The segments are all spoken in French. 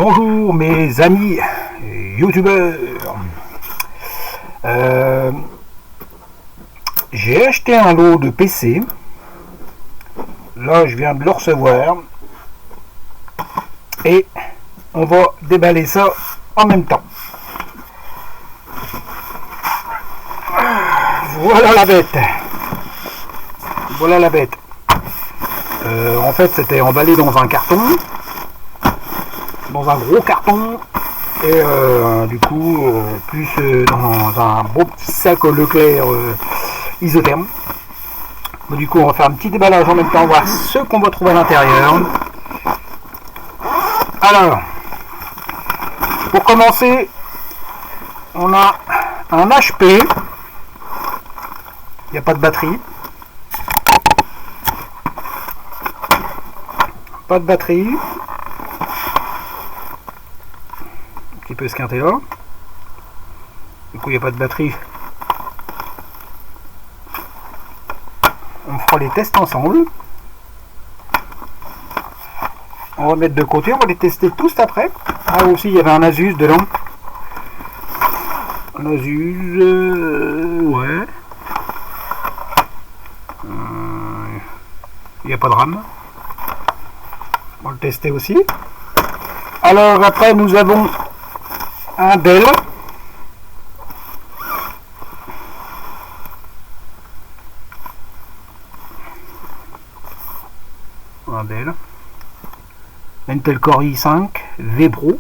Bonjour mes amis youtubeurs. J'ai acheté un lot de PC. Là je viens de le recevoir. Et on va déballer ça en même temps. Voilà la bête. Voilà la bête. En fait c'était emballé dans un carton. Dans un gros carton. Et du coup, plus dans un beau petit sac au Leclerc isotherme. Mais du coup, on va faire un petit déballage en même temps, voir ce qu'on va trouver à l'intérieur. Alors, pour commencer, on a un HP. Il n'y a pas de batterie. Pas de batterie. Un petit peu esquinté là. Du coup, il n'y a pas de batterie. On fera les tests ensemble. On va mettre de côté, on va les tester tous après. Ah, aussi, il y avait un Asus dedans. Un Asus, ouais. Il n'y a pas de RAM. On va le tester aussi. Alors, après, nous avons un Dell. Un Dell. Intel Core i5 Vebro.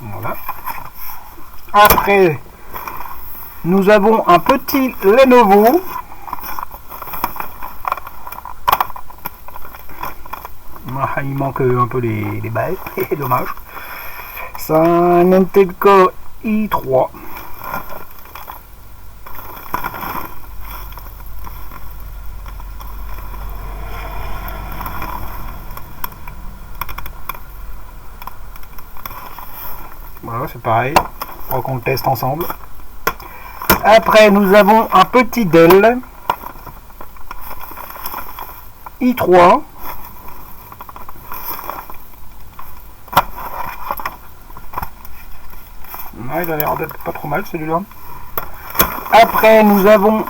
Voilà. Après, nous avons un petit Lenovo. Ah, il manque un peu les balles, dommage. C'est un Intel Core i3. Voilà, c'est pareil. On va qu'on le teste ensemble. Après, nous avons un petit Dell i3. Ouais, il a l'air d'être pas trop mal celui-là. Après, nous avons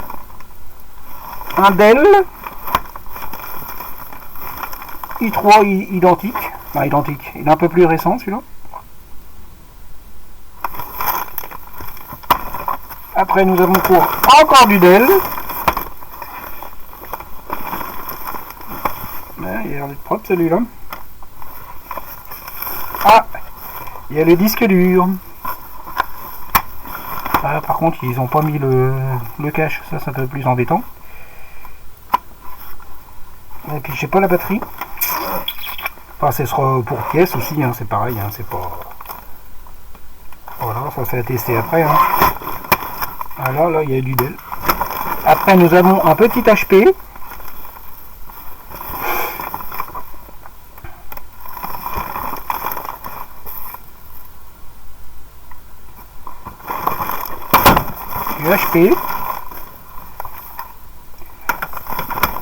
un Dell i3 identique. Enfin, identique. Il est un peu plus récent celui-là. Après, nous avons pour encore du Dell. Ouais, il a l'air d'être propre celui-là. Ah, il y a le disque dur. Ah, par contre, ils n'ont pas mis le cache. Ça, c'est un peu plus embêtant. Et puis, je sais pas la batterie. Enfin, ce sera pour pièce aussi. Hein, c'est pareil. Hein, c'est pas. Voilà, ça c'est à tester après. Hein. Alors là, il y a du Dell. Après, nous avons un petit HP. Du HP.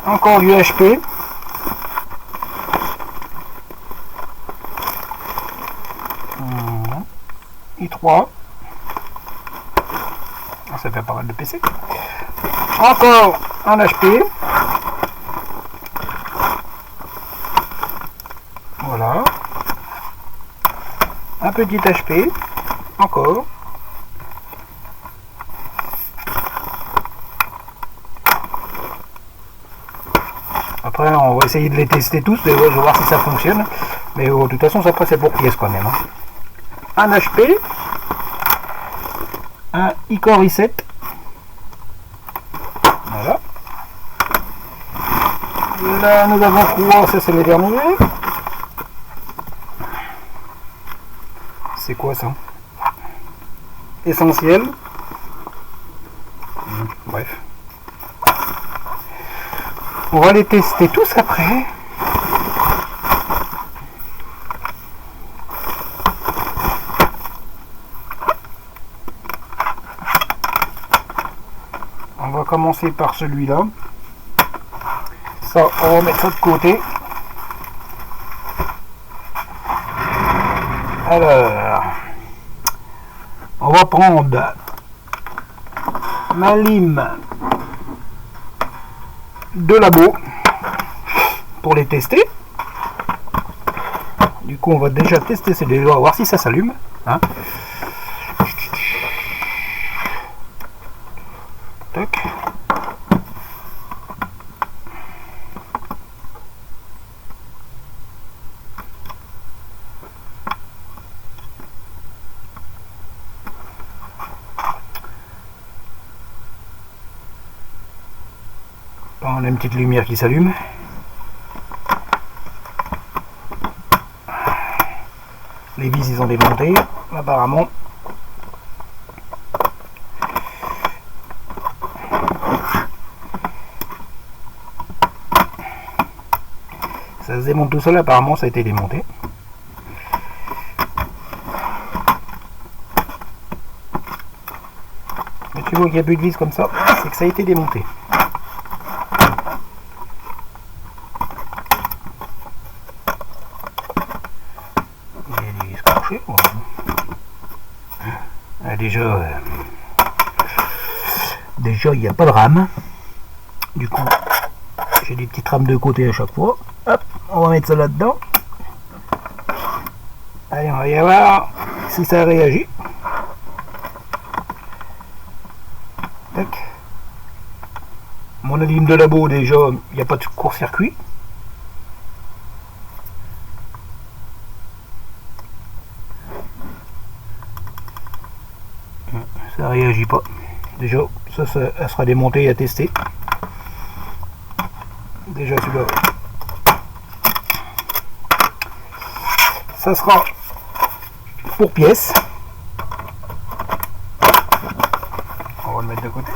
Encore du HP. i3. Ça fait pas mal de PC. Encore un HP. Voilà. Un petit HP. Encore. Après, on va essayer de les tester tous, je vais voir si ça fonctionne. Mais de toute façon, après, c'est pour pièce quand même. Hein. Un HP. Un iCore i7. Voilà. Là, nous avons quoi? Ça, c'est le dernier. C'est quoi ça? Essentiel. Bref. On va les tester tous après. On va commencer par celui-là. Ça, on va mettre ça de côté. Alors, on va prendre ma lime de labo pour les tester. Du coup, on va déjà tester ces deux, voir si ça s'allume. Hein. Tac. On a une petite lumière qui s'allume. Les vis ils ont démonté apparemment. Ça se démonte tout seul, apparemment ça a été démonté. Mais tu vois qu'il n'y a plus de vis comme ça, c'est que ça a été démonté. Déjà il n'y a pas de rame, du coup j'ai des petites rames de côté à chaque fois. Hop, on va mettre ça là dedans. Allez, on va y voir si ça réagit. Tac. Mon lime de labo, déjà il n'y a pas de court-circuit. Ça réagit pas. Déjà, ça sera démonté et à tester. Déjà celui-là. Ça sera pour pièce. On va le mettre de côté.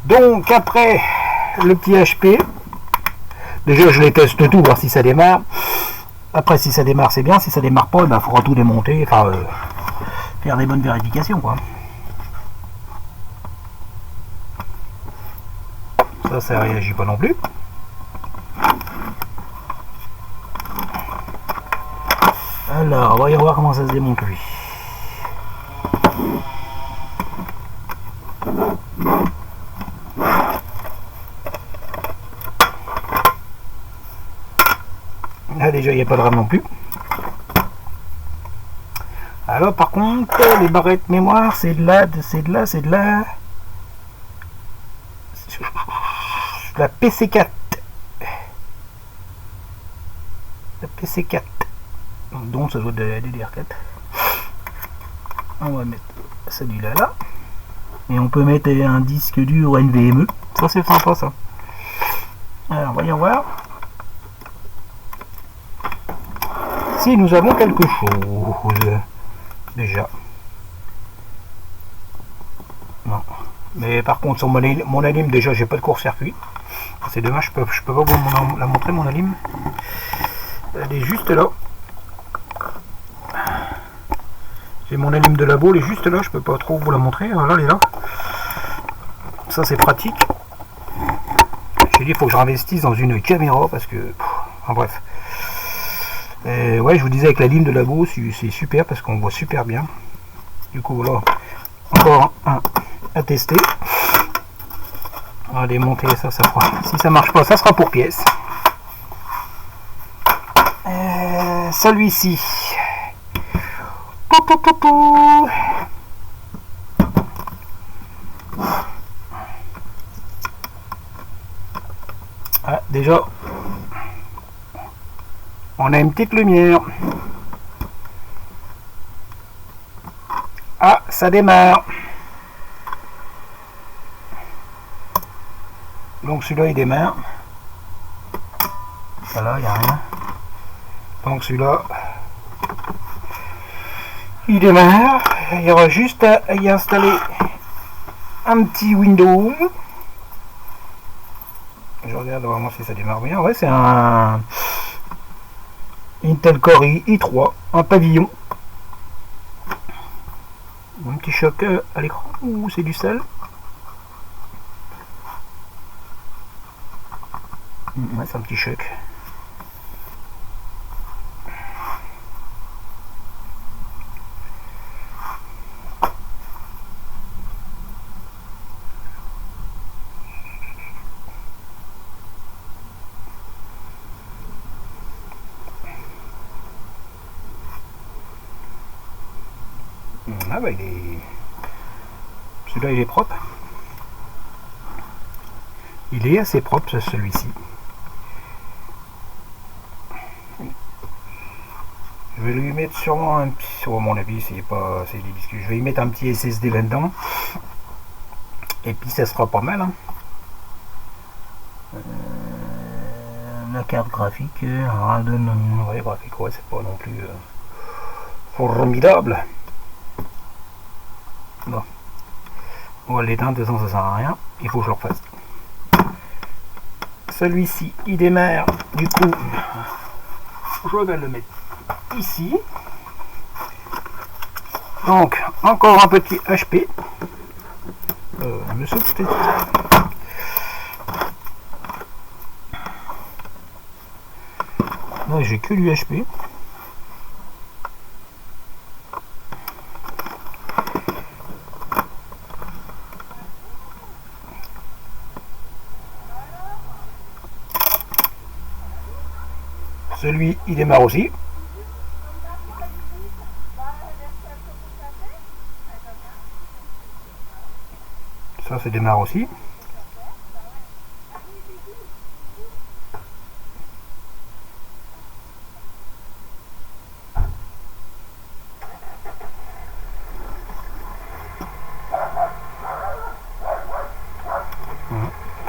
Donc après le petit HP, déjà je les teste tout, voir si ça démarre. Après, si ça démarre, c'est bien. Si ça démarre pas, il faudra tout démonter. Enfin, faire des bonnes vérifications, quoi. Ça réagit pas non plus. Alors, voyons voir comment ça se démonte, lui. Là déjà il n'y a pas de rame non plus. Alors par contre les barrettes mémoire c'est de la PC4. La PC4. Donc ça doit être de la DDR4. On va mettre celui-là là. Et on peut mettre un disque dur NVMe. Ça c'est sympa ça. Alors voyons voir. Si nous avons quelque chose déjà. Non. Mais par contre sur mon alim déjà j'ai pas de court-circuit. C'est dommage, je peux pas vous la montrer mon alim. Elle est juste là. J'ai mon alim de labo, elle est juste là, je peux pas trop vous la montrer. Voilà, elle est là. Ça c'est pratique. J'ai dit il faut que je réinvestisse dans une caméra parce que. En bref. Ouais, je vous disais avec la lime de labo, c'est super parce qu'on voit super bien. Du coup, voilà, encore un à tester. On va démonter ça fera. Si ça marche pas, ça sera pour pièce. Celui-ci. Ah, déjà. On a une petite lumière. Ah, ça démarre. Donc celui-là il démarre. Voilà, il n'y a rien. Donc celui-là il démarre. Il y aura juste à y installer un petit Windows. Je regarde vraiment si ça démarre bien. Ouais, c'est un Intel Core i3, un pavillon. Un petit choc à l'écran ou c'est du sel. Ouais, c'est un petit choc. Ah bah il est... Celui-là il est propre. Il est assez propre celui-ci. Je vais lui mettre sûrement un petit... Sur mon avis, c'est pas... c'est des biscuits. Je vais lui mettre un petit SSD là-dedans. Et puis ça sera pas mal. Hein. La carte graphique, Radeon, ouais, graphique, ouais, c'est pas non plus formidable. Bon. On va l'éteindre, de toute façon ça sert à rien. Il faut que je le refasse. Celui-ci, il démarre. Du coup, je vais le mettre ici. Donc, encore un petit HP. Monsieur, peut-être. Là, j'ai que l'UHP. Celui, il démarre aussi. Ça, c'est démarre aussi.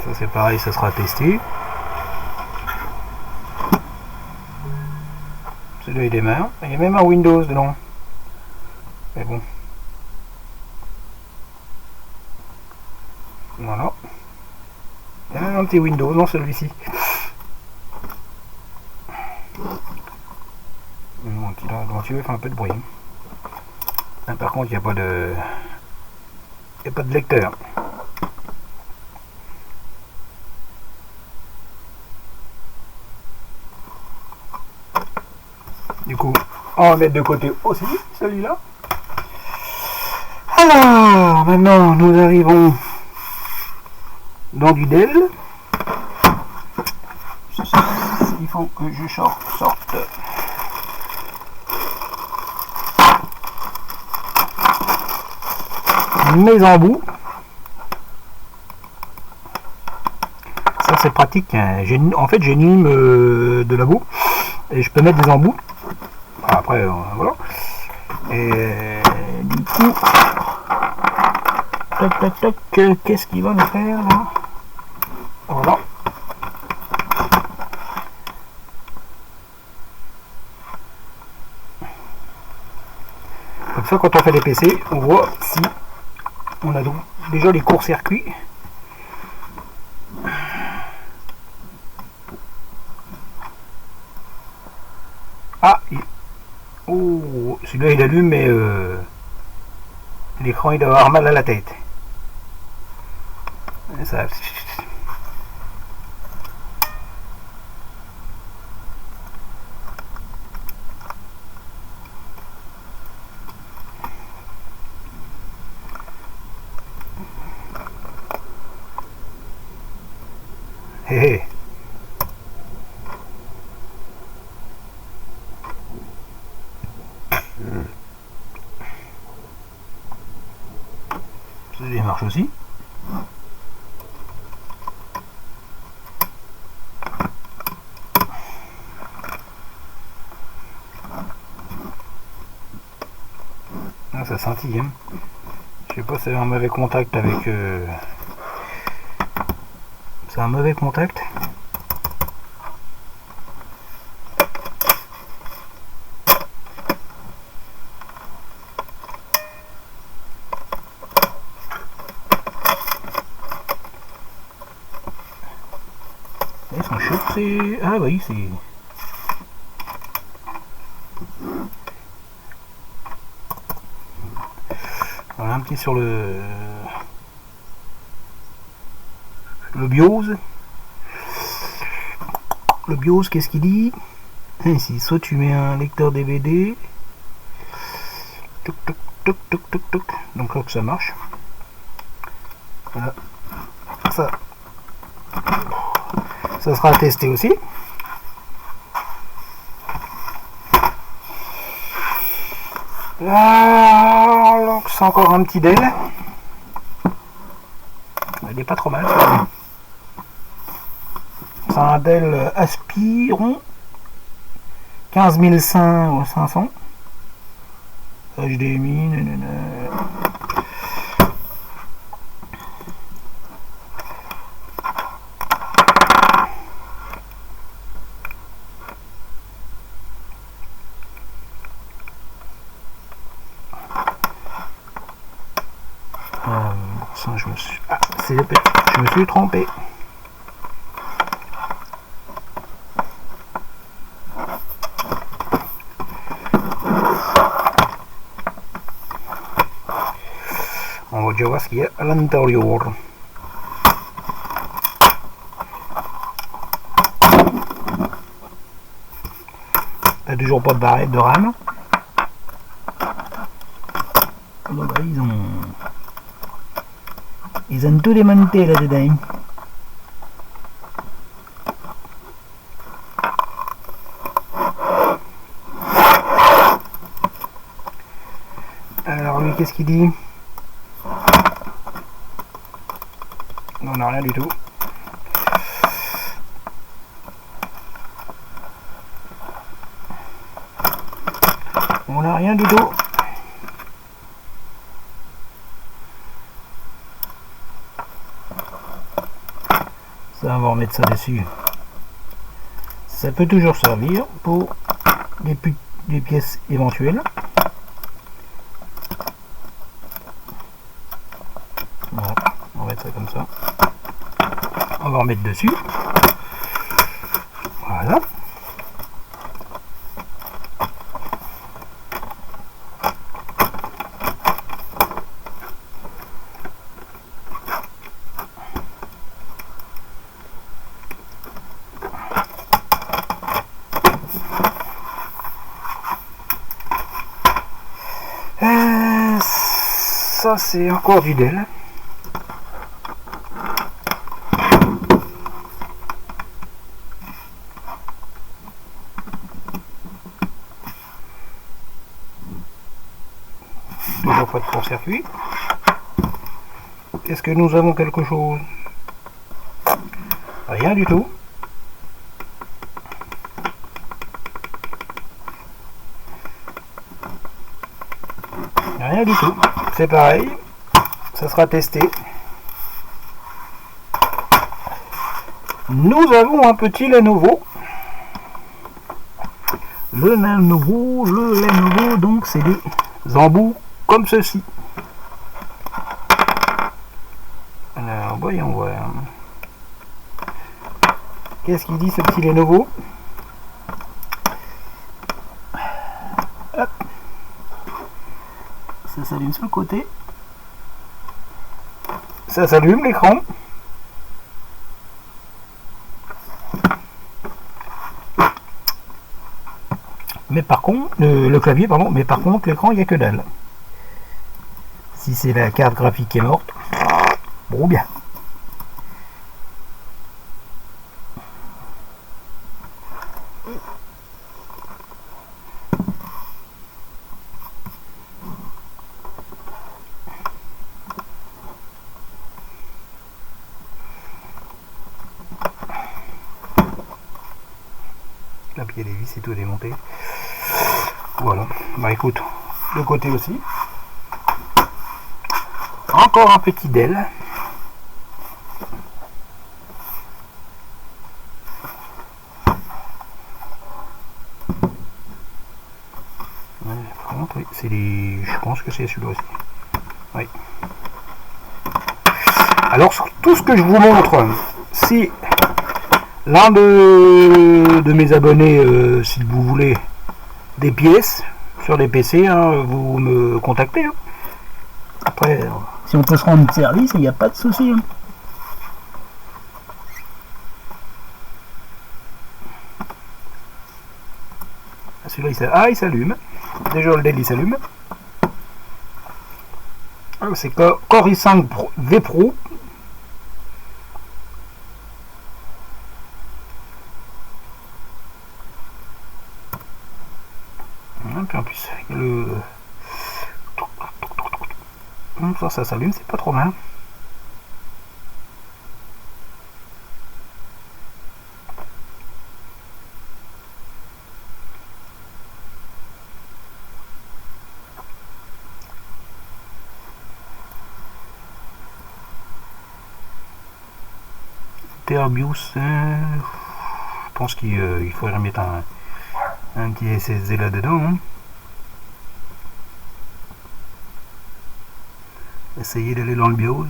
Ça, c'est pareil, ça sera testé. Celui-là, il démarre. Il y a même un Windows dedans. Mais bon. Voilà. Il y a même un petit Windows dans celui-ci. Mon petit ventilateur fait un peu de bruit. Par contre, il n'y a pas de... Il n'y a pas de lecteur. Du coup, on va mettre de côté aussi celui-là. Alors, maintenant, nous arrivons dans du Dell. Il faut que je sorte mes embouts. Ça, c'est pratique. Hein. En fait, j'ai une lime de la boue et je peux mettre des embouts. Après, voilà. Et du coup, tac, tac, tac, qu'est-ce qu'il va me faire là? Voilà. Comme ça, quand on fait des PC, on voit si on a donc déjà les courts-circuits. Ah, oh, celui-là il allume, mais l'écran il doit avoir mal à la tête. Ça... Hé hé. Ça marche aussi. Ah, ça scintille, hein. Je sais pas si c'est un mauvais contact avec... C'est un mauvais contact. Et son chute, c'est... Ah oui, c'est... Voilà, un petit sur le BIOS. le BIOS, qu'est-ce qu'il dit? Ici, soit tu mets un lecteur DVD. Toc, toc, toc, toc, toc, toc. Donc là que ça marche. Voilà. Ça sera testé aussi. Là, c'est encore un petit Dell. Il est pas trop mal. C'est un Dell Aspiron 15500 HDMI. Ça, je me suis... Ah, c'est le... Je me suis trompé. On va déjà voir ce qu'il y a à l'intérieur. T'as toujours pas de barrette de RAM. Bon, bah, ils ont tout démonté là-dedans. Alors lui, qu'est-ce qu'il dit? Non, non, rien du tout. On n'a rien du tout. Ça, on va remettre ça dessus. Ça peut toujours servir pour des pièces éventuelles. Voilà, on va mettre ça comme ça. On va remettre dessus. Voilà. Ça c'est encore du Dell. Toujours pas de court-circuit. Est-ce que nous avons quelque chose? Rien du tout. Rien du tout. C'est pareil. Ça sera testé. Nous avons un petit Lenovo. Le Lenovo, donc c'est des embouts comme ceci. Alors, voyons voir. Qu'est-ce qu'il dit ce petit Lenovo? Hop. Ça s'allume sur le côté. Ça s'allume l'écran. Mais par contre, le clavier, pardon, mais par contre l'écran, il n'y a que dalle. Si c'est la carte graphique qui est morte, bon bien. Là, puis il y a des vis et tout démonté. Voilà. Bah écoute, le côté aussi. Encore un petit Dell. Oui, c'est les... Je pense que c'est celui-là aussi. Oui. Alors, sur tout ce que je vous montre, si l'un de mes abonnés, si vous voulez des pièces sur les PC, hein, vous me contactez. Hein. Après, si on peut se rendre service, il n'y a pas de souci. Hein. celui-là il s'allume. Déjà le Dell il s'allume. C'est Core i5 V Pro. Puis en plus, il y a le... ça s'allume, c'est pas trop mal. Terbius, je pense qu'il faudrait mettre un petit SSD là-dedans. Hein. Essayez d'aller dans le BIOS.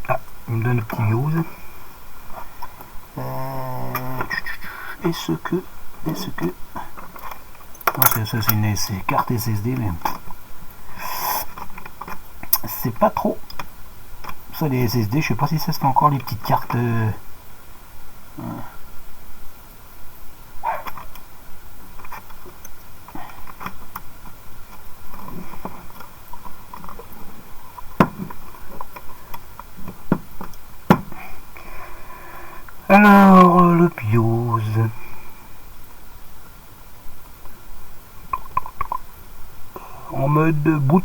Ah, il me donne le petit BIOS. Est-ce que... Non, ça c'est une carte SSD, mais... C'est pas trop... Ça, les SSD, je sais pas si ça c'est encore les petites cartes... Alors, le BIOS. En mode boot.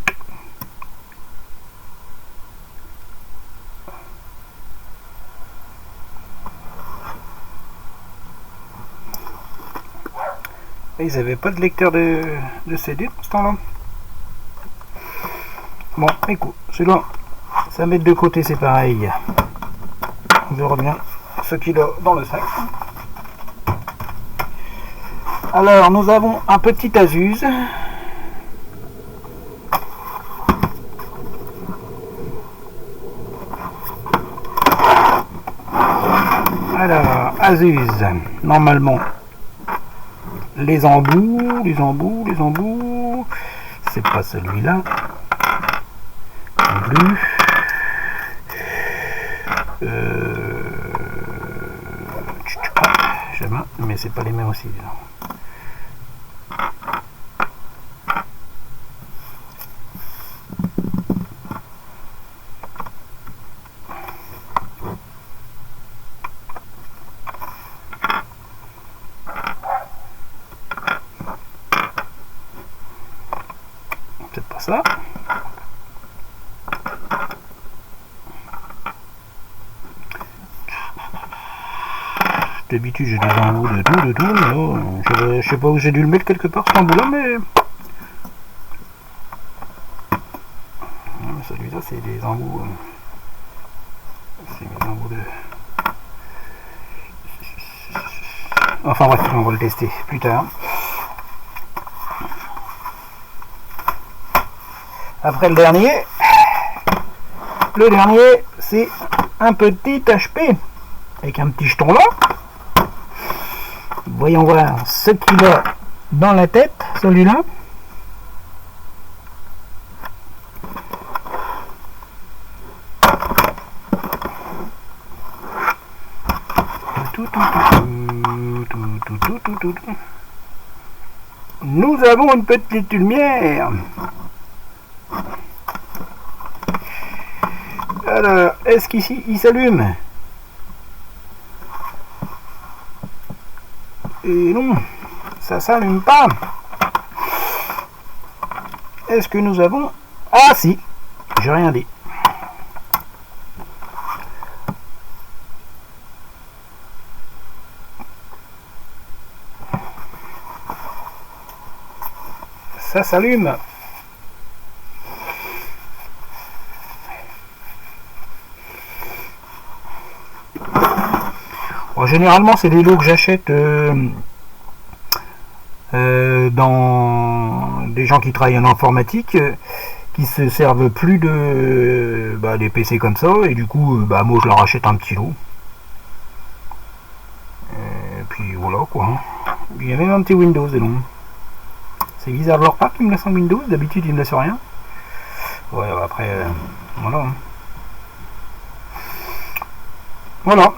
Ils n'avaient pas de lecteur de CD dans ce temps-là. Bon, écoute, celui-là, ça met de côté, c'est pareil. On verra bien ce qu'il a dans le sac. Alors, nous avons un petit Asus. Alors, Asus, normalement, les embouts, c'est pas celui-là non plus. Mais c'est pas les mêmes aussi. Peut-être pas ça. D'habitude j'ai des embouts de tout, mais je sais pas où j'ai dû le mettre quelque part cet embout là, mais celui-là c'est des embouts, c'est des embouts de... Enfin bref, on va le tester plus tard. Après le dernier c'est un petit HP avec un petit jeton là. Voyons voir ce qu'il a dans la tête, celui-là. Nous avons une petite lumière. Alors, est-ce qu'ici il s'allume? Et non, ça s'allume pas. Est-ce que nous avons... Ah si, j'ai rien dit. Ça s'allume. Bon, généralement, c'est des lots que j'achète dans des gens qui travaillent en informatique, qui se servent plus de des PC comme ça, et du coup, moi je leur achète un petit lot. Et puis voilà quoi. Il y a même un petit Windows dedans. C'est bizarre de leur part qu'ils me laissent en Windows, d'habitude ils me laissent rien. Ouais, après, voilà. Voilà.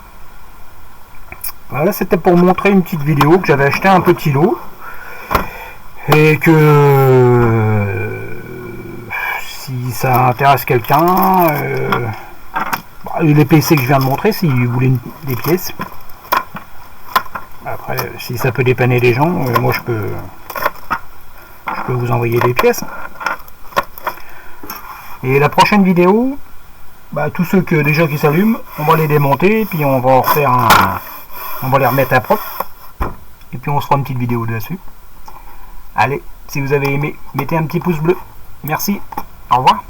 Voilà, c'était pour montrer une petite vidéo que j'avais acheté un petit lot et que si ça intéresse quelqu'un, les PC que je viens de montrer, s'ils voulaient des pièces, après si ça peut dépanner les gens, moi je peux vous envoyer des pièces. Et la prochaine vidéo, tous ceux que déjà qui s'allument, on va les démonter, puis on va refaire on va les remettre à propre, et puis on se fera une petite vidéo dessus. Allez, si vous avez aimé, mettez un petit pouce bleu. Merci, au revoir.